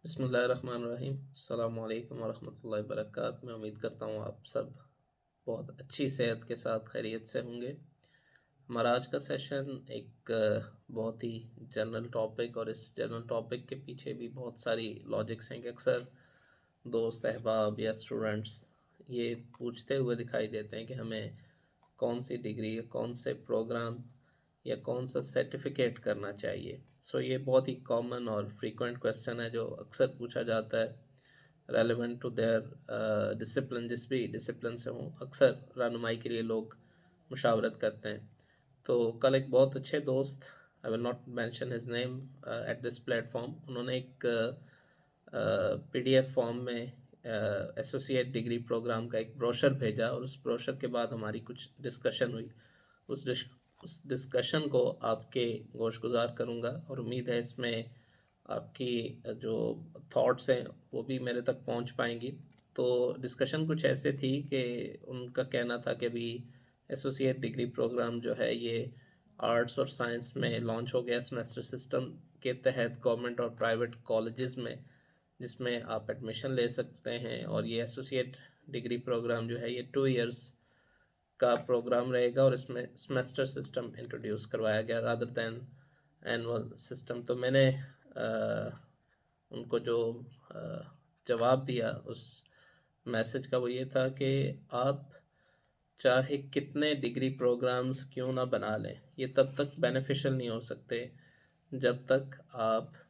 بسم اللہ الرحمن الرحیم۔ السلام علیکم ورحمۃ اللہ وبرکاتہ۔ میں امید کرتا ہوں آپ سب بہت اچھی صحت کے ساتھ خیریت سے ہوں گے۔ ہمارا آج کا سیشن ایک بہت ہی جنرل ٹاپک، اور اس جنرل ٹاپک کے پیچھے بھی بہت ساری لاجکس ہیں کہ اکثر دوست احباب یا اسٹوڈنٹس یہ پوچھتے ہوئے دکھائی دیتے ہیں کہ ہمیں کون سی ڈگری یا کون سے پروگرام یا کون سا سرٹیفکیٹ کرنا چاہیے۔ یہ بہت ہی کامن اور فریکوینٹ کویسچن ہے جو اکثر پوچھا جاتا ہے ریلیونٹ ٹو دیئر ڈسپلن، جس بھی ڈسپلن سے ہوں اکثر رہنمائی کے لیے لوگ مشاورت کرتے ہیں۔ تو کل ایک بہت اچھے دوست، I will not mention his name at this platform, انہوں نے ایک پی ڈی ایف فارم میں ایسوسیٹ ڈگری پروگرام کا ایک بروشر بھیجا، اور اس بروشر کے بعد ہماری کچھ ڈسکشن ہوئی۔ اس ڈسکشن کو آپ کے گوش گزار کروں گا، اور امید ہے اس میں آپ کی جو تھاٹس ہیں وہ بھی میرے تک پہنچ پائیں گی۔ تو ڈسکشن کچھ ایسے تھی کہ ان کا کہنا تھا کہ ابھی ایسوسیٹ ڈگری پروگرام جو ہے یہ آرٹس اور سائنس میں لانچ ہو گیا سیمیسٹر سسٹم کے تحت گورنمنٹ اور پرائیویٹ کالجز میں، جس میں آپ ایڈمیشن لے سکتے ہیں۔ اور یہ ایسوسیٹ ڈگری پروگرام جو ہے یہ 2 ایئرس کا پروگرام رہے گا، اور اس میں سیمیسٹر سسٹم انٹروڈیوس کروایا گیا رادر دین اینول سسٹم۔ تو میں نے ان کو جو جواب دیا اس میسج کا وہ یہ تھا کہ آپ چاہے کتنے ڈگری پروگرامز کیوں نہ بنا لیں، یہ تب تک بینیفیشل نہیں ہو سکتے جب تک آپ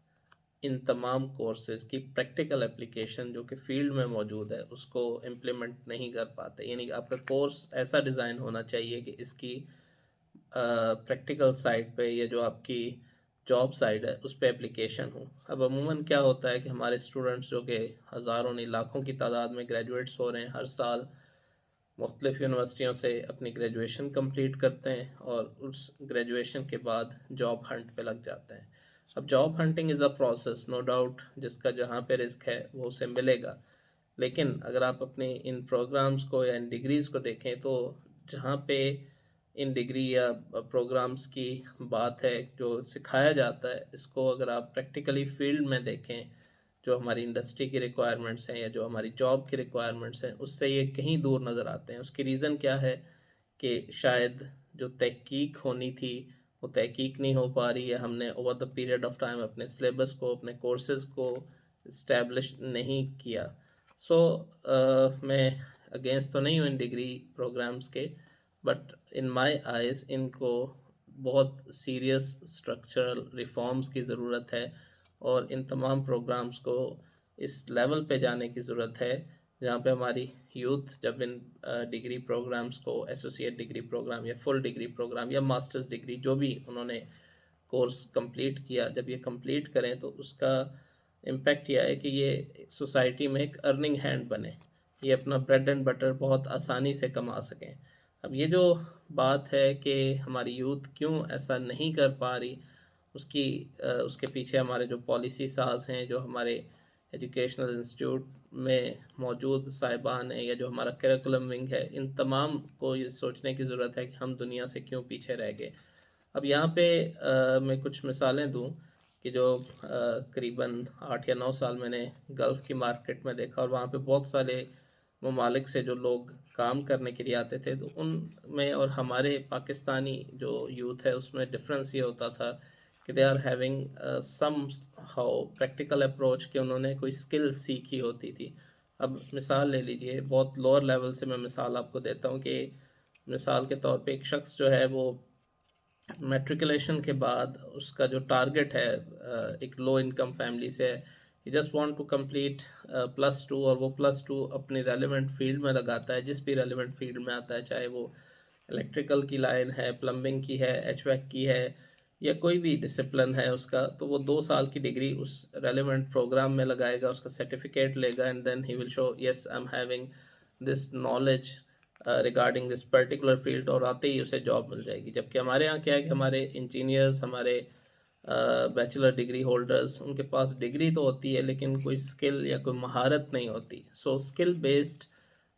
ان تمام کورسز کی پریکٹیکل اپلیکیشن جو کہ فیلڈ میں موجود ہے اس کو امپلیمنٹ نہیں کر پاتے۔ یعنی آپ کا کورس ایسا ڈیزائن ہونا چاہیے کہ اس کی پریکٹیکل سائٹ پہ یا جو آپ کی جاب سائٹ ہے اس پہ اپلیکیشن ہو۔ اب عموماً کیا ہوتا ہے کہ ہمارے اسٹوڈنٹس جو کہ ہزاروں نہیں لاکھوں کی تعداد میں گریجویٹس ہو رہے ہیں، ہر سال مختلف یونیورسٹیوں سے اپنی گریجویشن کمپلیٹ کرتے ہیں، اور اس گریجویشن کے بعد جاب ہنٹ پہ لگ جاتے ہیں۔ اب job hunting is a process, no doubt, جس کا جہاں پہ رزق ہے وہ اسے ملے گا۔ لیکن اگر آپ اپنے ان پروگرامز کو یا ان ڈگریز کو دیکھیں تو جہاں پہ ان ڈگری یا پروگرامز کی بات ہے جو سکھایا جاتا ہے، اس کو اگر آپ پریکٹیکلی فیلڈ میں دیکھیں، جو ہماری انڈسٹری کی ریکوائرمنٹس ہیں یا جو ہماری جاب کی ریکوائرمنٹس ہیں، اس سے یہ کہیں دور نظر آتے ہیں۔ اس کی ریزن کیا ہے کہ شاید جو تحقیق ہونی تھی وہ تحقیق نہیں ہو پا رہی ہے، ہم نے over the period of time اپنے سلیبس کو، اپنے کورسز کو اسٹیبلش نہیں کیا۔ میں اگینسٹ تو نہیں ہوں ان ڈگری پروگرامز کے، بٹ ان مائی آئیز ان کو بہت سیریس اسٹرکچرل ریفارمز کی ضرورت ہے، اور ان تمام پروگرامز کو اس لیول پہ جانے کی ضرورت ہے جہاں پہ ہماری یوتھ جب ان ڈگری پروگرامز کو، ایسوسیٹ ڈگری پروگرام یا فل ڈگری پروگرام یا ماسٹرز ڈگری جو بھی انہوں نے کورس کمپلیٹ کیا، جب یہ کمپلیٹ کریں تو اس کا امپیکٹ یہ ہے کہ یہ سوسائٹی میں ایک ارننگ ہینڈ بنے، یہ اپنا بریڈ اینڈ بٹر بہت آسانی سے کما سکیں۔ اب یہ جو بات ہے کہ ہماری یوتھ کیوں ایسا نہیں کر پا رہی، اس کے پیچھے ہمارے جو پالیسی ساز ہیں، جو ہمارے ایجوکیشنل انسٹیٹیوٹ میں موجود صاحبان ہیں، یا جو ہمارا کریکولم ونگ ہے، ان تمام کو یہ سوچنے کی ضرورت ہے کہ ہم دنیا سے کیوں پیچھے رہ گئے۔ اب یہاں پہ میں کچھ مثالیں دوں کہ جو قریباً 8 یا 9 سال میں نے گلف کی مارکیٹ میں دیکھا، اور وہاں پہ بہت سارے ممالک سے جو لوگ کام کرنے کے لیے آتے تھے، تو ان میں اور ہمارے پاکستانی جو یوتھ ہے اس میں ڈفرینس یہ ہوتا تھا کہ they are having some how practical approach, کہ انہوں نے کوئی اسکل سیکھی ہوتی تھی۔ اب مثال لے لیجئے، بہت لوور لیول سے میں مثال آپ کو دیتا ہوں کہ مثال کے طور پہ ایک شخص جو ہے وہ میٹریکولیشن کے بعد اس کا جو ٹارگٹ ہے، ایک لو انکم فیملی سے ہے، جسٹ وانٹ ٹو کمپلیٹ +2، اور وہ +2 اپنی ریلیونٹ فیلڈ میں لگاتا ہے، جس بھی ریلیونٹ فیلڈ میں آتا ہے، چاہے وہ الیکٹریکل کی لائن ہے، پلمبنگ کی ہے، ایچ ویک کی ہے، یا کوئی بھی ڈسپلن ہے اس کا، تو وہ 2 سال کی ڈگری اس ریلیونٹ پروگرام میں لگائے گا، اس کا سرٹیفکیٹ لے گا، and then he will show yes I am having this knowledge regarding this particular field, اور آتے ہی اسے جاب مل جائے گی۔ جبکہ ہمارے یہاں کیا ہے کہ ہمارے انجینئرز، ہمارے بیچلر ڈگری ہولڈرز، ان کے پاس ڈگری تو ہوتی ہے لیکن کوئی اسکل یا کوئی مہارت نہیں ہوتی۔ اسکل بیسڈ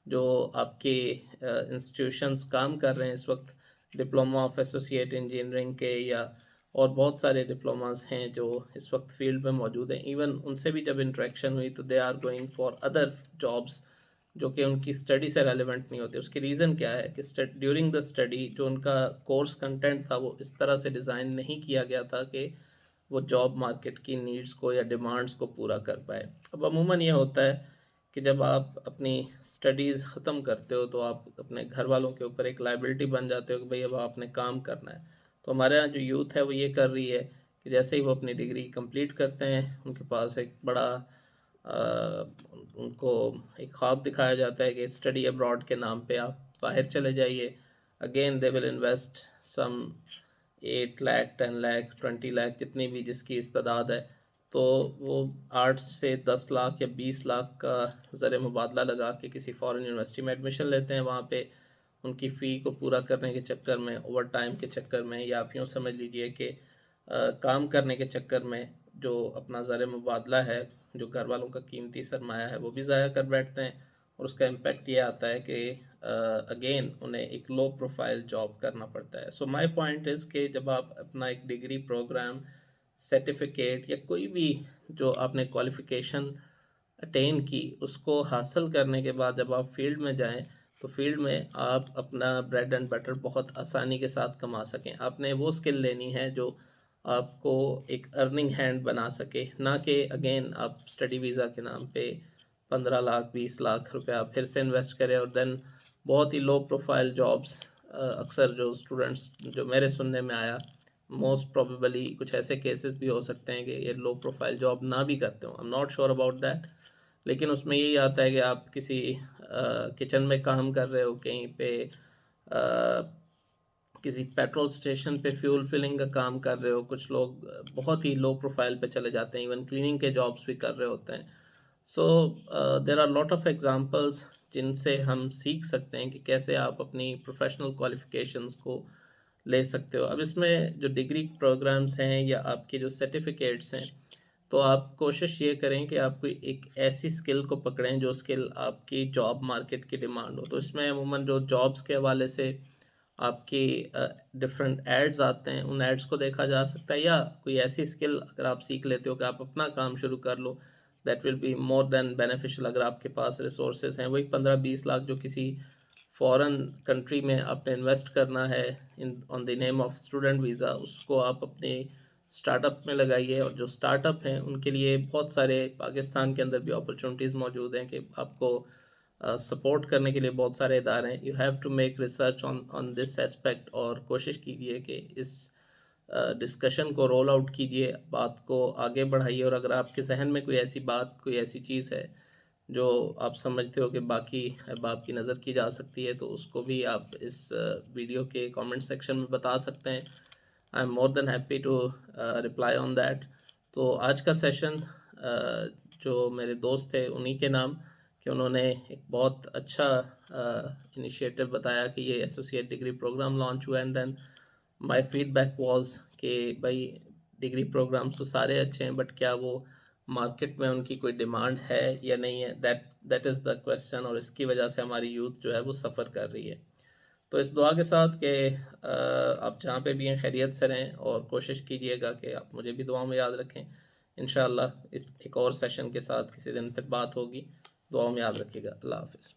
جو آپ کے انسٹیٹیوشنز کام کر رہے ہیں اس وقت، ڈپلومہ آف ایسوسیٹ انجینئرنگ کے یا اور بہت سارے ڈپلوماز ہیں جو اس وقت فیلڈ میں موجود ہیں. ایون ان سے بھی جب انٹریکشن ہوئی تو they are going for other jobs جو کہ ان کی اسٹڈی سے ریلیونٹ نہیں ہوتے. اس کی ریزن کیا ہے کہ ڈیورنگ دا اسٹڈی جو ان کا کورس کنٹینٹ تھا وہ اس طرح سے ڈیزائن نہیں کیا گیا تھا کہ وہ جاب مارکیٹ کی نیڈز کو یا ڈیمانڈز کو پورا کر پائے. اب عموماً یہ ہوتا ہے کہ جب آپ اپنی اسٹڈیز ختم کرتے ہو تو آپ اپنے گھر والوں کے اوپر ایک لائبلٹی بن جاتے ہو کہ بھئی اب آپ نے کام کرنا ہے. تو ہمارے یہاں جو یوتھ ہے وہ یہ کر رہی ہے کہ جیسے ہی وہ اپنی ڈگری کمپلیٹ کرتے ہیں ان کے پاس ایک بڑا ان کو ایک خواب دکھایا جاتا ہے کہ اسٹڈی ابراڈ کے نام پہ آپ باہر چلے جائیے. اگین دے ول انویسٹ سم 8 لاکھ 10 لاکھ 20 لاکھ جتنی بھی جس کی استعداد ہے, تو وہ 8 سے 10 لاکھ یا 20 لاکھ کا زر مبادلہ لگا کے کسی فارن یونیورسٹی میں ایڈمیشن لیتے ہیں. وہاں پہ ان کی فی کو پورا کرنے کے چکر میں, اوور ٹائم کے چکر میں, یا آپ یوں سمجھ لیجئے کہ کام کرنے کے چکر میں جو اپنا زر مبادلہ ہے, جو گھر والوں کا قیمتی سرمایہ ہے, وہ بھی ضائع کر بیٹھتے ہیں. اور اس کا امپیکٹ یہ آتا ہے کہ اگین انہیں ایک لو پروفائل جاب کرنا پڑتا ہے. سو مائی پوائنٹ از کہ جب آپ اپنا ایک ڈگری پروگرام, سرٹیفکیٹ یا کوئی بھی جو آپ نے کوالیفیکیشن اٹین کی, اس کو حاصل کرنے کے بعد جب آپ فیلڈ میں جائیں تو فیلڈ میں آپ اپنا بریڈ اینڈ بٹر بہت آسانی کے ساتھ کما سکیں. آپ نے وہ اسکل لینی ہے جو آپ کو ایک ارننگ ہینڈ بنا سکے, نہ کہ اگین آپ اسٹڈی ویزا کے نام پہ 15 لاکھ 20 لاکھ روپیہ پھر سے انویسٹ کریں اور دین بہت ہی لو پروفائل جابس. اکثر جو اسٹوڈنٹس جو میرے سننے میں آیا, موسٹ پروبیبلی کچھ ایسے کیسز بھی ہو سکتے ہیں کہ یہ لو پروفائل جاب نہ بھی کرتے ہوں, I am not sure about that, لیکن اس میں یہی آتا ہے کہ آپ کسی کچن میں کام کر رہے ہو, کہیں پہ کسی پیٹرول سٹیشن پہ فیول فلنگ کا کام کر رہے ہو. کچھ لوگ بہت ہی لو پروفائل پہ چلے جاتے ہیں, ایون کلیننگ کے جابس بھی کر رہے ہوتے ہیں. So there are lot of examples جن سے ہم سیکھ سکتے ہیں کہ کیسے آپ اپنی پروفیشنل کوالیفیکیشنز کو لے سکتے ہو. اب اس میں جو ڈگری پروگرامز ہیں یا آپ کے جو سرٹیفکیٹس ہیں, تو آپ کوشش یہ کریں کہ آپ کوئی ایک ایسی سکل کو پکڑیں جو سکل آپ کی جاب مارکیٹ کی ڈیمانڈ ہو. تو اس میں عموماً جو جابس کے حوالے سے آپ کی ڈفرینٹ ایڈز آتے ہیں, ان ایڈز کو دیکھا جا سکتا ہے, یا کوئی ایسی سکل اگر آپ سیکھ لیتے ہو کہ آپ اپنا کام شروع کر لو, that will be more than beneficial. اگر آپ کے پاس ریسورسز ہیں, وہی 15-20 لاکھ جو کسی فورن کنٹری میں آپ نے انویسٹ کرنا ہے آن دی نیم آف اسٹوڈنٹ ویزا, اس کو آپ اپنے اسٹارٹ اپ میں لگائیے. اور جو اسٹارٹ اپ ہیں ان کے لیے بہت سارے پاکستان کے اندر بھی اپرچونیٹیز موجود ہیں کہ آپ کو سپورٹ کرنے کے لیے بہت سارے ادارے ہیں. You have to make research on this aspect, اور کوشش کیجیے کہ اس ڈسکشن کو رول آؤٹ کیجیے, بات کو آگے بڑھائیے. اور اگر آپ کے ذہن میں کوئی ایسی بات, کوئی ایسی چیز ہے جو آپ سمجھتے ہو کہ باقی احباب کی نظر کی جا سکتی ہے, تو اس کو بھی آپ اس ویڈیو کے کامنٹ سیکشن میں بتا سکتے ہیں. I am more than happy to reply on that. تو آج کا سیشن جو میرے دوست تھے انہی کے نام, کہ انہوں نے ایک بہت اچھا انیشیٹو بتایا کہ یہ ایسوسیٹ ڈگری پروگرام لانچ ہوا, and then my feedback was کہ بھائی ڈگری پروگرامس تو سارے اچھے ہیں, بٹ کیا وہ مارکیٹ میں ان کی کوئی ڈیمانڈ ہے یا نہیں ہے, دیٹ از دا کویسچن. اور اس کی وجہ سے ہماری یوتھ جو ہے وہ سفر کر رہی ہے. تو اس دعا کے ساتھ کہ آپ جہاں پہ بھی ہیں خیریت سے رہیں, اور کوشش کیجئے گا کہ آپ مجھے بھی دعاؤں میں یاد رکھیں. انشاءاللہ اس ایک اور سیشن کے ساتھ کسی دن پھر بات ہوگی. دعاؤں میں یاد رکھیے گا. اللہ حافظ.